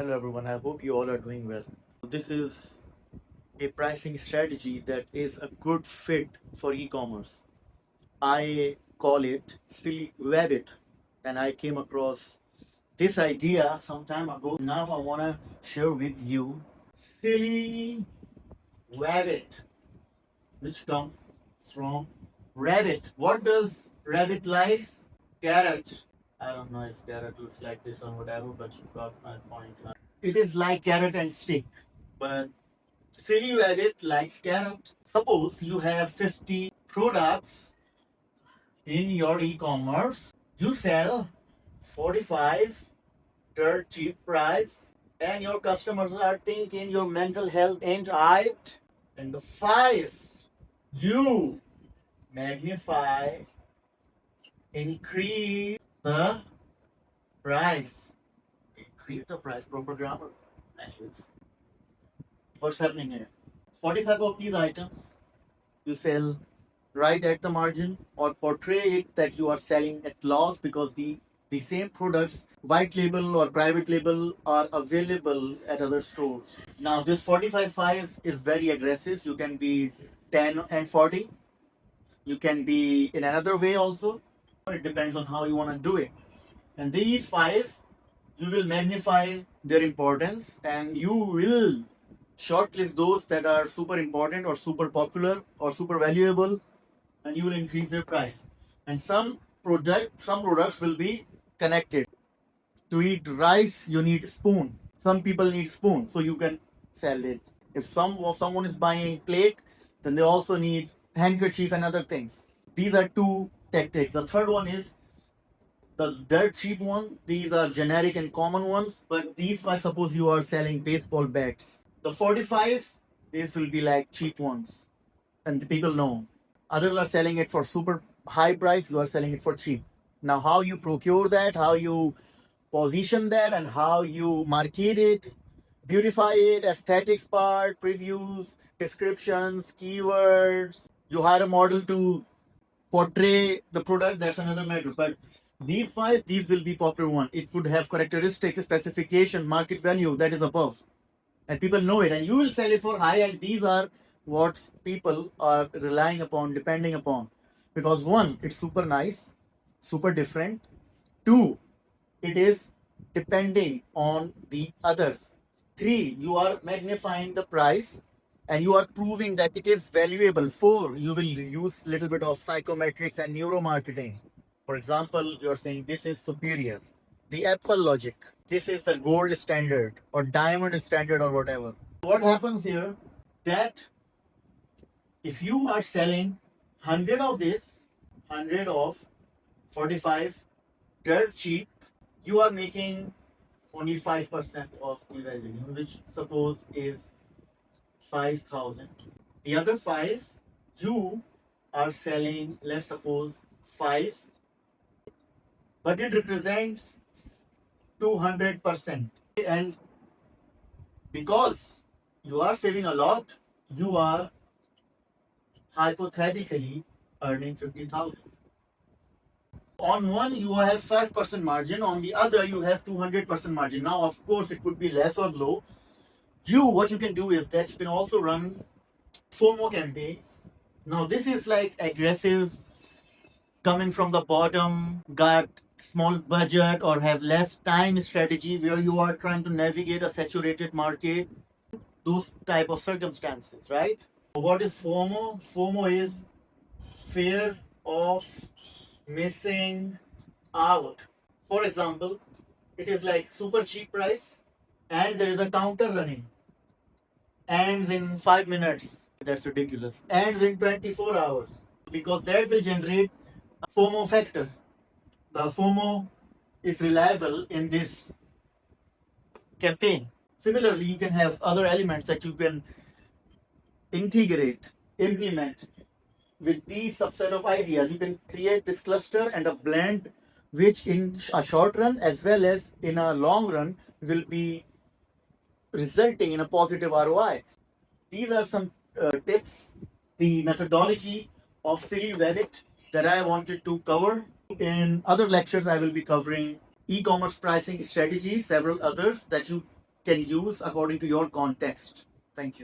Hello everyone, I hope you all are doing well. This is a pricing strategy that is a good fit for e-commerce. I call it Silly Wabbit, and I came across this idea some time ago. Now I want to share with you Silly Wabbit, which comes from rabbit. What does rabbit likes? Carrot. I don't know if carrot looks like this or whatever, but you got my point. It is like carrot and stick, but silly rabbit likes carrot. Suppose you have 50 products in your e-commerce. You sell 45 dirt cheap price, and your customers are thinking your mental health ain't right. And the 5 you magnify, increase the price. Increase the price, proper grammar. Anyways, what's happening here? 45 of these items you sell right at the margin or portray it that you are selling at loss because the same products, white label or private label, are available at other stores. Now, this 45.5 is very aggressive. You can be 10 and 40. You can be in another way also. It depends on how you want to do it. And these 5, you will magnify their importance and you will shortlist those that are super important or super popular or super valuable, and you will increase their price. And some products will be connected. To eat rice, you need spoon. Some people need spoon, so you can sell it. If someone is buying plate, then they also need handkerchief and other things. These are 2 tactics. The third one is the dirt cheap one. These are generic and common ones, but these, I suppose you are selling baseball bats. The 45, these will be like cheap ones, and the people know. Others are selling it for super high price, you are selling it for cheap. Now, how you procure that, how you position that, and how you market it, beautify it, aesthetics part, previews, descriptions, keywords. You hire a model to portray the product, that's another matter. But these 5, these will be popular one. It would have characteristics, specifications, market value that is above. And people know it, and you will sell it for high, and these are what people are relying upon, depending upon. Because 1, it's super nice, super different. 2, it is depending on the others. 3, you are magnifying the price and you are proving that it is valuable. 4, you will use little bit of psychometrics and neuromarketing. For example, you're saying this is superior. The Apple logic. This is the gold standard or diamond standard or whatever. What happens here? That if you are selling 100 of this, 100 of 45 dirt cheap, you are making only 5% of the revenue, which suppose is 5,000. The other 5, you are selling, let's suppose 5, but it represents 200%. And because you are saving a lot, you are hypothetically earning 50,000. On one, you have 5% margin. On the other, you have 200% margin. Now, of course, it could be less or low. What you can do is that you can also run FOMO campaigns. Now, this is like aggressive, coming from the bottom, got small budget or have less time strategy where you are trying to navigate a saturated market. Those type of circumstances, right? What is FOMO? FOMO is fear of missing out. For example, it is like super cheap price and there is a counter running. Ends in 5 minutes. That's ridiculous. Ends in 24 hours. Because that will generate a FOMO factor. The FOMO is reliable in this campaign. Similarly, you can have other elements that you can integrate, implement with these subset of ideas. You can create this cluster and a blend which in a short run as well as in a long run will be resulting in a positive ROI. These are some tips, the methodology of Silly Wabbit that I wanted to cover. In other lectures, I will be covering e-commerce pricing strategies, several others that you can use according to your context. Thank you.